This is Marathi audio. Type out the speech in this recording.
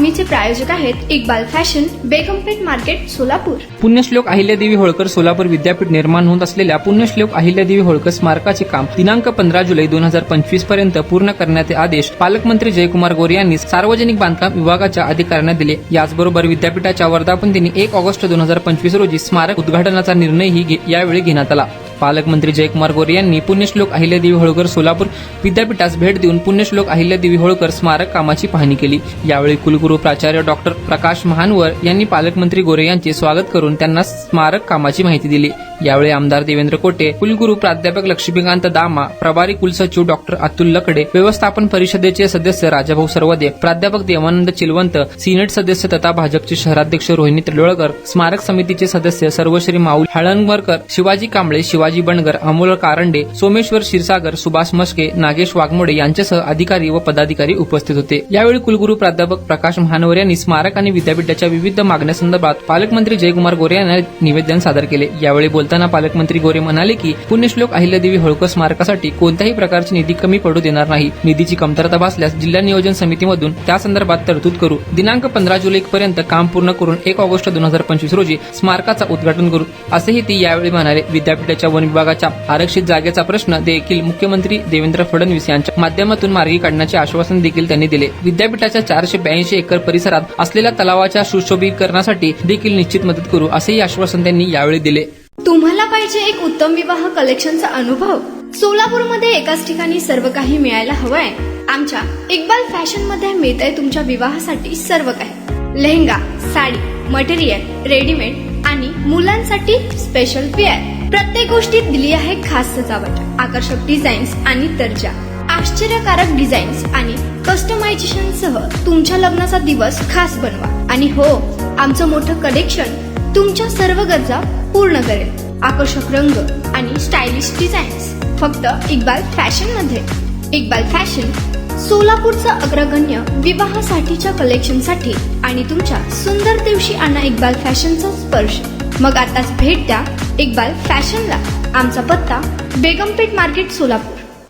बातमीचे प्रायोजक आहेत इक्बाल फॅशन, बेगमपेठ मार्केट, सोलापूर। पुण्यश्लोक अहिल्यादेवी होळकर सोलापूर विद्यापीठ निर्माण होत असलेल्या पुण्यश्लोक अहिल्यादेवी होळकर स्मारकाचे काम दिनांक 15 जुलै 2025 पर्यंत पूर्ण करण्याचे आदेश पालकमंत्री जयकुमार गोरे यांनी सार्वजनिक बांधकाम विभागाच्या अधिकाऱ्यांना दिले। याचबरोबर विद्यापीठाच्या वर्धापन दिनी 1 ऑगस्ट 2025 रोजी स्मारक उद्घाटनाचा निर्णयही यावेळी घेण्यात आला। पालकमंत्री जयकुमार गोरे यांनी पुण्यश्लोक अहिल्यादेवी होळकर सोलापूर विद्यापीठास भेट देऊन पुण्यश्लोक अहिल्यादेवी होळकर स्मारक कामाची पाहणी केली। यावेळी कुलगुरू प्राचार्य डॉक्टर प्रकाश महानवर यांनी पालकमंत्री गोरे यांचे स्वागत करून त्यांना स्मारक कामाची माहिती दिली। यावेळी आमदार देवेंद्र कोटे, कुलगुरू प्राध्यापक लक्ष्मीकांत दामा, प्रभारी कुलसचिव डॉक्टर अतुल लकडे, व्यवस्थापन परिषदेचे सदस्य राजाभाऊ सरवदे, प्राध्यापक देवानंद चिलवंत, सिनेट सदस्य तथा भाजपचे शहराध्यक्ष रोहिणी लोळकर, स्मारक समितीचे सदस्य सर्वश्री माऊली हळणवरकर, शिवाजी कांबळे, शिवाजी बंडगर, अमोल कारंडे, सोमेश्वर क्षीरसागर, सुभाष मस्के, नागेश वाघमोडे यांच्यासह अधिकारी व पदाधिकारी उपस्थित होते। यावेळी कुलगुरू प्राध्यापक प्रकाश महानवर यांनी स्मारक आणि विद्यापीठाच्या विविध मागण्यांसंदर्भात पालकमंत्री जयकुमार गोरे यांना निवेदन सादर केले। यावेळी बोलताना पालकमंत्री गोरे म्हणाले की पुण्यश्लोक अहिल्यादेवी होळकर स्मारकासाठी कोणत्याही प्रकारची निधी कमी पडू देणार नाही। निधीची कमतरता भासल्यास जिल्हा नियोजन समितीमधून त्या संदर्भात तरतूद करू। दिनांक 15 जुलै पर्यंत काम पूर्ण करून 1 ऑगस्ट 2025 रोजी स्मारकाचा उद्घाटन करू, असेही ती यावेळी म्हणाले। विद्यापीठाच्या वन विभागाच्या आरक्षित जागेचा प्रश्न देखील मुख्यमंत्री देवेंद्र फडणवीस यांच्या माध्यमातून मार्गी काढण्याचे आश्वासन देखील त्यांनी दिले। विद्यापीठाच्या 482 एकर परिसरात असलेल्या तलावाच्या सुशोभीकरणासाठी देखील निश्चित मदत करू, असेही आश्वासन त्यांनी यावेळी दिले। तुम्हाला पाहिजे एक उत्तम विवाह कलेक्शनचा अनुभव? सोलापूरमध्ये एकाच ठिकाणी सर्व काही मिळायला हवंय? आमच्या इक्बाल फॅशन मध्ये मिळतंय तुमच्या विवाहासाठी सर्व काही। लेहंगा, साडी, मटेरियल, रेडीमेड आणि मुलांसाठी स्पेशल वेअर। प्रत्येक गोष्टीत दिली आहे खास सजावट, आकर्षक डिझाईन्स आणि दर्जा, आश्चर्यकारक डिझाईन्स आणि कस्टमायझेशन सह तुमच्या लग्नाचा दिवस खास बनवा। आणि हो, आमचं मोठं कलेक्शन तुमच्या सर्व गरजा पूर्ण करेल। आकर्षक रंग आणि स्टायलिश डिझाईन्स फक्त इक्बाल फॅशन मध्ये। इक्बाल फॅशन सोलापूरचा अग्रगण्य विवाहासाठीच्या कलेक्शनसाठी आणि तुमच्या सुंदर दिवशी आणा इक्बाल फॅशनचा स्पर्श। मग आताच भेट द्या इक्बाल फॅशनला। आमचा पत्ता बेगमपेठ मार्केट, सोलापूर।